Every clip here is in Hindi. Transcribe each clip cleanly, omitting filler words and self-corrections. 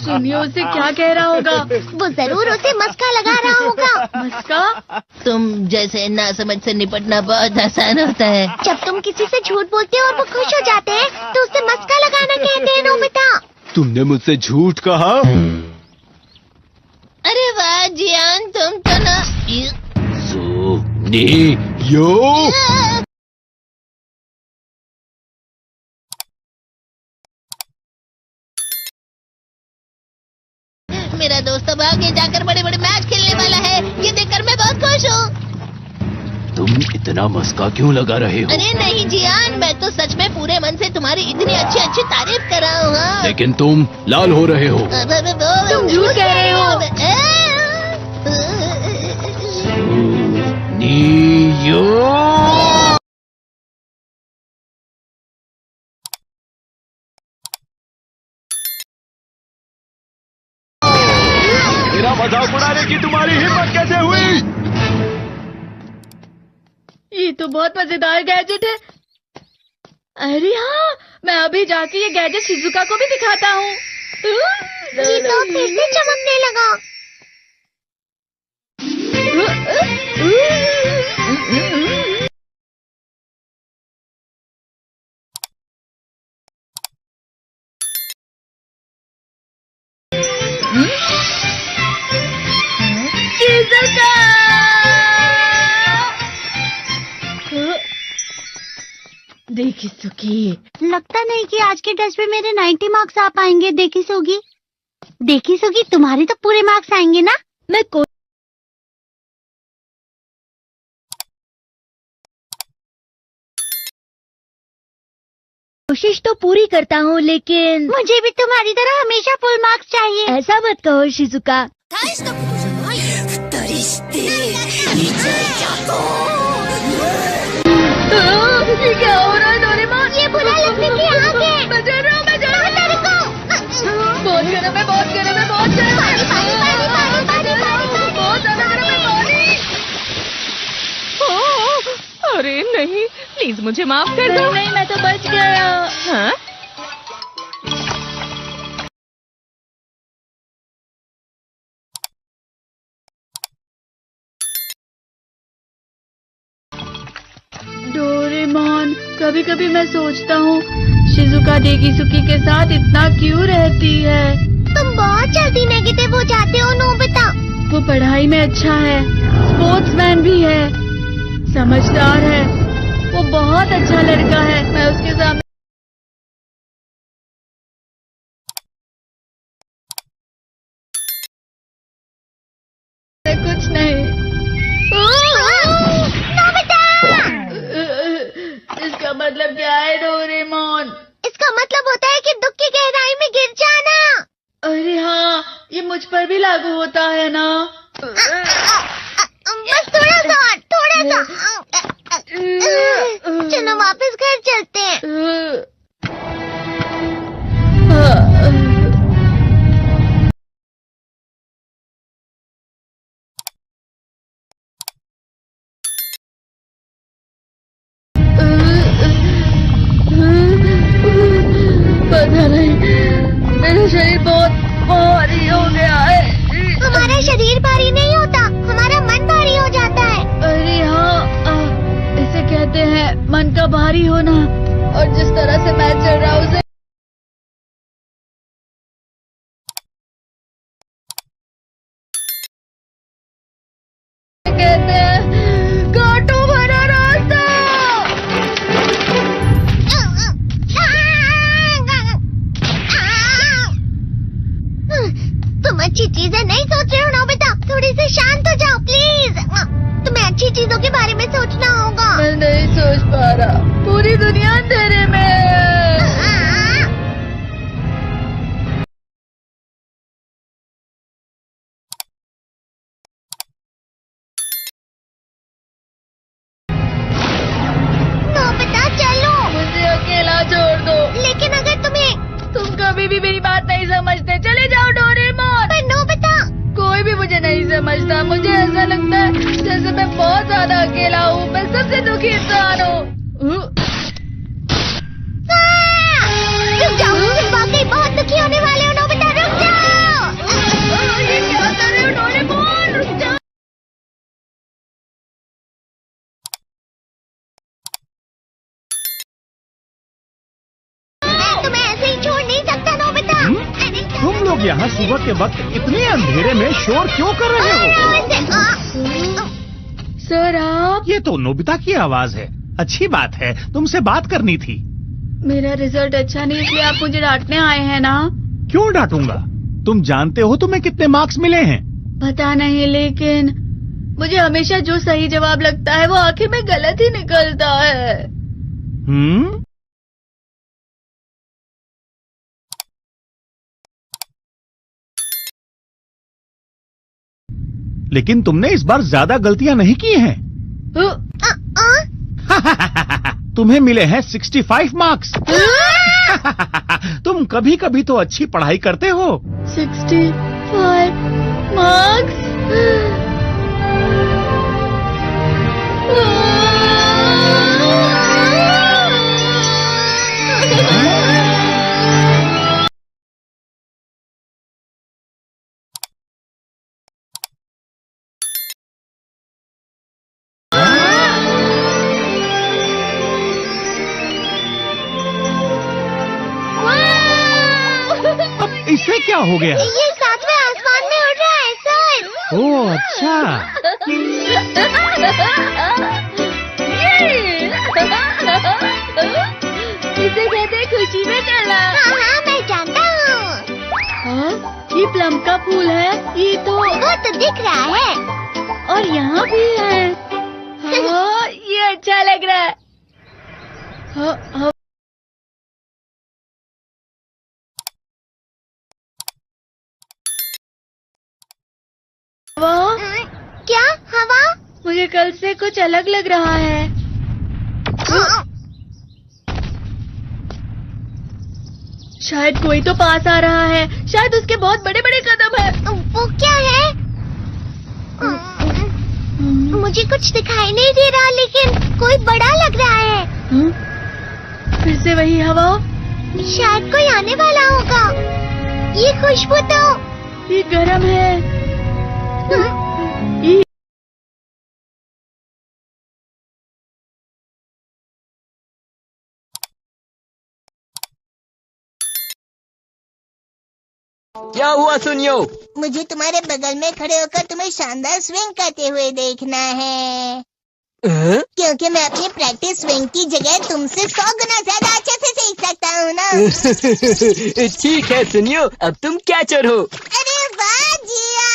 सुनिए उसे क्या कह रहा होगा। वो जरूर उसे मस्का लगा रहा होगा। मस्का? तुम जैसे नासमझ से निपटना बहुत आसान होता है। जब तुम किसी से झूठ बोलते हो और वो खुश हो जाते हैं तो उसे मस्का लगाना कहते हैं नोबिता। तुमने मुझसे झूठ कहा? अरे वाह जियान, तुम तो ना यो मेरा दोस्त अब आगे जाकर बड़े बड़े मैच खेलने वाला है। ये देखकर मैं बहुत खुश हूँ। तुम इतना मस्का क्यों लगा रहे हो? अरे नहीं जियान, मैं तो सच में पूरे मन से तुम्हारी इतनी अच्छी अच्छी तारीफ कर रहा हूँ। हाँ। लेकिन तुम लाल हो रहे हो। तुम झूठ कह रहे हो। नियो मेरा मजाक उड़ाने की तुम्हारी हिम्मत कैसे हुई? ये तो बहुत मजेदार गैजेट है। अरे हाँ, मैं अभी जाके ये गैजेट शिजुका को भी दिखाता हूँ। ये तो फिर से चमकने लगा। देखी सुखी, लगता नहीं कि आज के टेस्ट में मेरे 90 मार्क्स आ पाएंगे। देखी सोगी तुम्हारे तो पूरे मार्क्स आएंगे ना? मैं कोशिश तो पूरी करता हूँ, लेकिन मुझे भी तुम्हारी तरह हमेशा फुल मार्क्स चाहिए। ऐसा मत कहो शिजुका। ये क्या हो रहा है डोरेमोन? ये बुरा लगने की आग है। मैं डर रहा हूँ, मैं डर रहा हूँ। तेरे को बहुत गर्म है, बहुत गर्म है, बहुत गर्म है। पानी। बहुत ज्यादा गर्म है पानी। अरे नहीं, प्लीज मुझे माफ कर दो। नहीं, मैं तो बच गया। हाँ? डोरेमोन, कभी कभी मैं सोचता हूँ शिजुका डेकिसुकी के साथ इतना क्यों रहती है। तुम बहुत जल्दी नेगेटिव हो जाते हो नोबिता। वो पढ़ाई में अच्छा है, स्पोर्ट्समैन भी है, समझदार है, वो बहुत अच्छा लड़का है। मैं उसके सामने कुछ नहीं। इसका मतलब क्या है डोरेमोन? इसका मतलब होता है कि दुख की गहराई में गिर जाना। अरे हाँ, ये मुझ पर भी लागू होता है ना। बस थोड़ा सा। चलो वापस घर चलते हैं। पता नहीं, मेरा शरीर बहुत भारी हो गया है। हमारा शरीर भारी नहीं होता, हमारा मन भारी हो जाता है। अरे हाँ, इसे कहते हैं मन का भारी होना। और जिस तरह से मैच चल रहा है उसे कहते हैं कांटों भरा रास्ता। तुम अच्छी चीजें नहीं सोच रहे हो नोबिता। थोड़ी सी शांत हो जाओ प्लीज। तुम्हें अच्छी चीजों के बारे में सोचना होगा। मैं नहीं सोच पा रहा, पूरी दुनिया अंधेरे में है। नोबिता चलो। मुझे अकेला छोड़ दो। लेकिन अगर तुम कभी भी मेरी बात नहीं समझते, चले जाओ डोरेमोन। पर नोबिता, कोई भी मुझे नहीं समझता। मुझे ऐसा लगता है जैसे मैं बहुत ज्यादा अकेला हूँ। मैं सबसे दुखी इंसान हूँ। रुक जाओ, तुम वाकई बहुत दुखी होने वाले हो नोबिता। रुक जाओ। लोग यहाँ सुबह के वक्त इतने अंधेरे में शोर क्यों कर रहे हो? सर आप, ये तो नोबिता की आवाज है। अच्छी बात है, तुमसे बात करनी थी। मेरा रिजल्ट अच्छा नहीं इसलिए आप मुझे डांटने आए हैं ना? क्यों डांटूंगा? तुम जानते हो तुम्हें कितने मार्क्स मिले हैं? पता नहीं, लेकिन मुझे हमेशा जो सही जवाब लगता है वो आखिर में गलत ही निकलता है। लेकिन तुमने इस बार ज्यादा गलतियां नहीं की हैं। तुम्हें मिले हैं 65 मार्क्स। तुम कभी कभी तो अच्छी पढ़ाई करते हो। 65 मार्क्स? इससे क्या हो गया? ये सातवें आसमान में उड़ रहा है सर। ओह अच्छा। इसे कहते हैं खुशी में चला। हाँ मैं जानता हूँ। हाँ, ये प्लम का फूल है। ये तो वो तो दिख रहा है। और यहाँ भी है। हाँ, ये अच्छा लग रहा है। हाँ, हाँ। क्या हवा? मुझे कल से कुछ अलग लग रहा है। शायद कोई तो पास आ रहा है। शायद उसके बहुत बड़े बड़े कदम है। वो क्या है? मुझे कुछ दिखाई नहीं दे रहा, लेकिन कोई बड़ा लग रहा है। फिर से वही हवा। शायद कोई आने वाला होगा। ये खुशबू तो ये गरम है। क्या हुआ सुनियो? मुझे तुम्हारे बगल में खड़े होकर तुम्हें शानदार स्विंग करते हुए देखना है। क्योंकि मैं अपनी प्रैक्टिस स्विंग की जगह तुमसे 100 गुना ज्यादा अच्छे से सीख सकता हूँ ना। ठीक है सुनियो, अब तुम कैचर हो। अरे वाह जिया।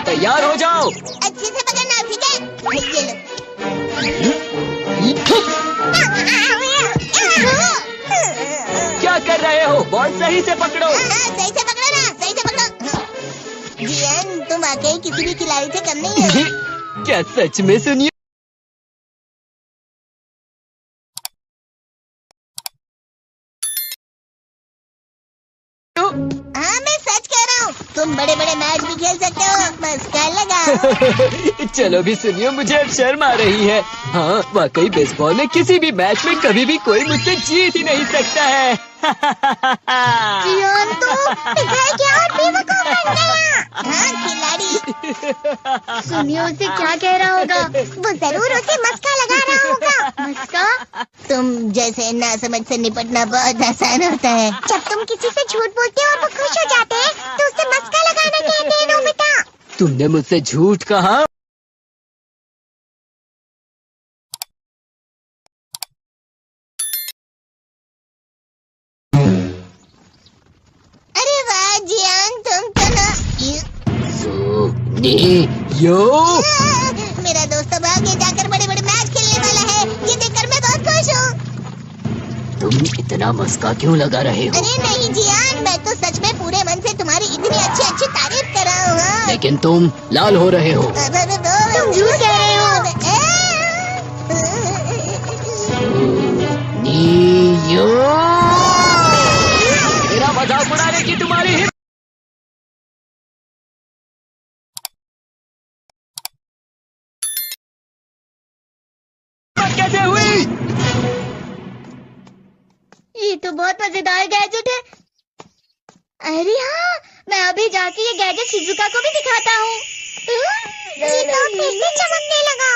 तैयार हो जाओ। अच्छे से पकड़ना, ठीक है? ये लो। क्या कर रहे हो? बॉल सही से पकड़ो। सही से पकड़ो ना, सही से पकड़ो। जियान, तुम वाकई किसी भी खिलाड़ी से कम नहीं है। क्या सच में सुनियो? हाँ मैं सच कह रहा हूँ। तुम बड़े बड़े मैच भी खेल सकते हो, बस कर लगाओ। चलो भी सुनियो, मुझे अब शर्म आ रही है। हाँ वाकई बेसबॉल में किसी भी मैच में कभी भी कोई मुझसे जीत ही नहीं सकता है। जियान तो पिघल गया और बेवकूफ बन गया। हाँ खिलाड़ी। सुनियो उसे क्या कह रहा होगा? वो जरूर उसे मस्का लगा रहा होगा। मस्का? तुम जैसे नासमझ से निपटना बहुत आसान होता है। जब तुम किसी से झूठ बोलते हो और वो खुश हो जाते हैं तो उसे मस्का लगाना कहते हैं नोबिता। तुमने मुझसे झूठ कहा? अरे वाह जियान, तुम तो ना यो मेरा दोस्त अब आगे जाकर बड़े बड़े मैच खेलने वाला है। ये देखकर मैं बहुत खुश हूँ। तुम इतना मस्का क्यों लगा रहे हो? अरे नहीं जियान, मैं तो सच में पूरे मन से तुम्हारी इतनी अच्छी अच्छी तारीफ कर रहा हूँ। हाँ। लेकिन तुम लाल हो रहे हो। तुम झूठ कह रहे हो। मेरा मजाक उड़ाने की तुम्हारी हिम्मत कैसे हुई? ये तो बहुत मजेदार गैजेट है। अरे हाँ, मैं अभी जाके ये गैजेट शिजुका को भी दिखाता हूँ। ये तो फिर से चमकने लगा।